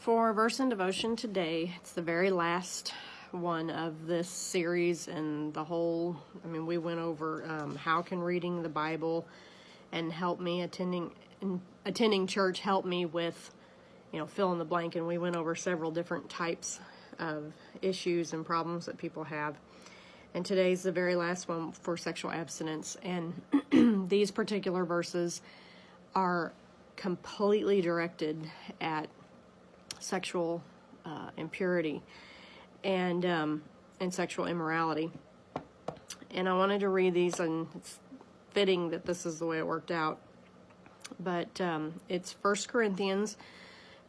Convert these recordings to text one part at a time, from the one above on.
For verse and devotion today, it's the very last one of this series and the whole, we went over how can reading the Bible and help me attending church help me with, fill in the blank, and we went over several different types of issues and problems that people have. And today's the very last one for sexual abstinence, and these particular verses are completely directed at sexual impurity and sexual immorality. And I wanted to read these, and it's fitting that this is the way it worked out. But it's 1 Corinthians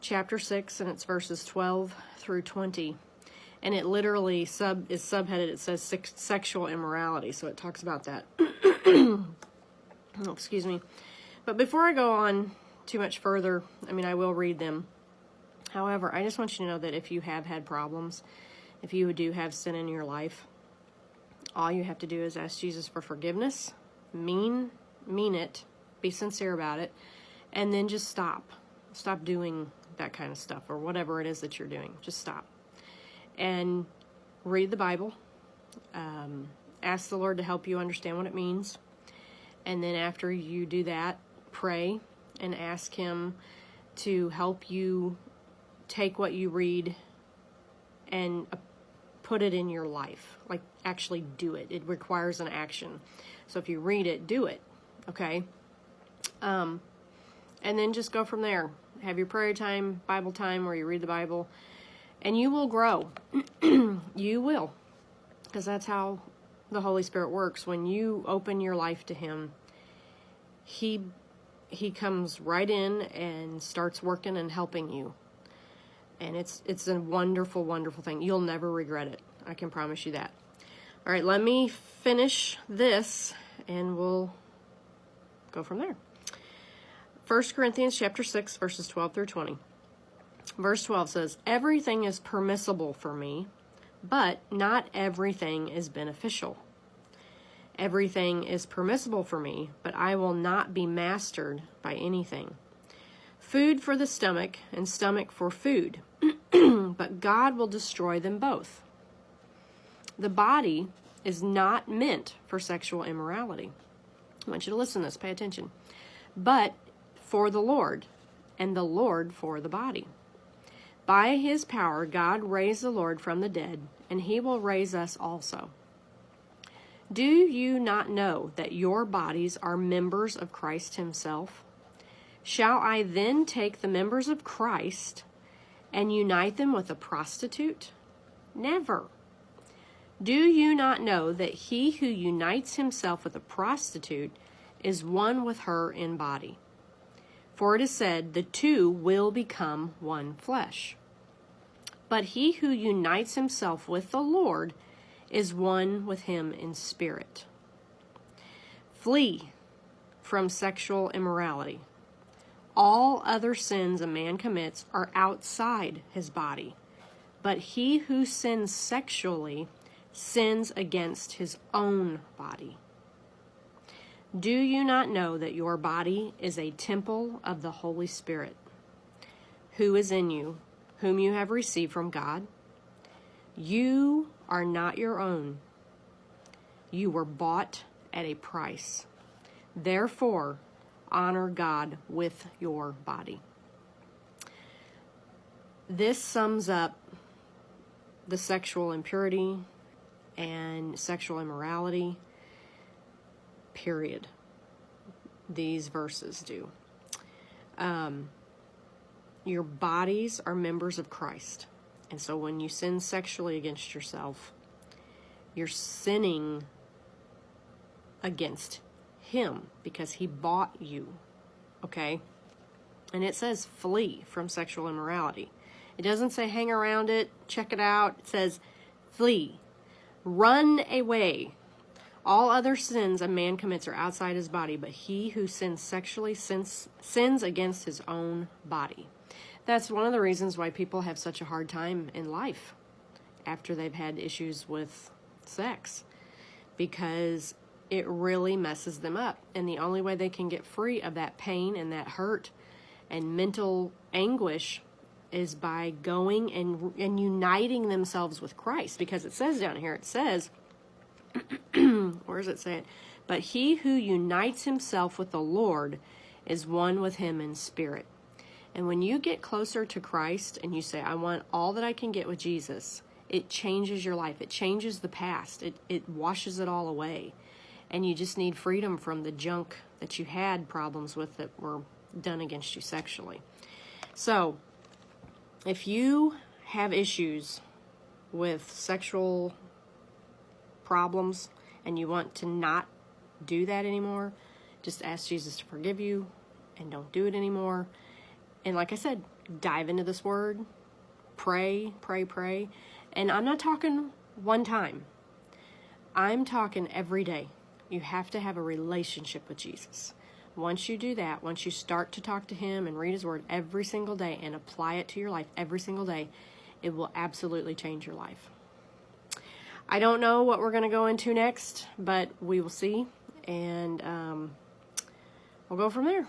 chapter 6, and it's verses 12 through 20. And it literally is subheaded, it says sexual immorality, so it talks about that. Excuse me. But before I go on too much further, I will read them. However, I just want you to know that if you have had problems, if you do have sin in your life, all you have to do is ask Jesus for forgiveness, mean it, be sincere about it, and then just stop. Stop doing that kind of stuff, or whatever it is that you're doing. Just stop. And read the Bible. Ask the Lord to help you understand what it means. And then after you do that, pray and ask Him to help you take what you read and put it in your life. Like, actually do it. It requires an action. So if you read it, do it. Okay? And then just go from there. Have your prayer time, Bible time, where you read the Bible. And you will grow. You will. Because that's how the Holy Spirit works. When you open your life to Him, He comes right in and starts working and helping you. And it's a wonderful, wonderful thing. You'll never regret it. I can promise you that. All right, let me finish this, and we'll go from there. 1 Corinthians chapter 6, verses 12 through 20. Verse 12 says, "Everything is permissible for me, but not everything is beneficial. Everything is permissible for me, but I will not be mastered by anything. Food for the stomach, and stomach for food, but God will destroy them both. The body is not meant for sexual immorality." I want you to listen to this, pay attention. "But for the Lord, and the Lord for the body. By His power, God raised the Lord from the dead, and He will raise us also. Do you not know that your bodies are members of Christ Himself? Shall I then take the members of Christ and unite them with a prostitute? Never. Do you not know that he who unites himself with a prostitute is one with her in body? For it is said, the two will become one flesh. But he who unites himself with the Lord is one with Him in spirit. Flee from sexual immorality. All other sins a man commits are outside his body, but he who sins sexually sins against his own body. Do you not know that your body is a temple of the Holy Spirit, who is in you, whom you have received from God? You are not your own. You were bought at a price. Therefore, honor God with your body." This sums up the sexual impurity and sexual immorality, period. These verses do. Your bodies are members of Christ. And so when you sin sexually against yourself, you're sinning against Him because He bought you. Okay? And it says flee from sexual immorality. It doesn't say hang around it, check it out. It says flee. Run away. All other sins a man commits are outside his body, but he who sins sexually sins against his own body. That's one of the reasons why people have such a hard time in life after they've had issues with sex, because it really messes them up. And the only way they can get free of that pain and that hurt and mental anguish is by going and uniting themselves with Christ, because it says down here, it says, where does it say it? But he who unites himself with the Lord is one with him in spirit. And when you get closer to Christ and you say, I want all that I can get with Jesus, it changes your life. It changes the past. It washes it all away. And you just need freedom from the junk that you had problems with that were done against you sexually. So, if you have issues with sexual problems and you want to not do that anymore, just ask Jesus to forgive you and don't do it anymore. And like I said, dive into this word, pray. And I'm not talking one time. I'm talking every day. You have to have a relationship with Jesus. Once you do that, once you start to talk to him and read his word every single day and apply it to your life every single day, it will absolutely change your life. I don't know what we're going to go into next, but we will see. And we'll go from there.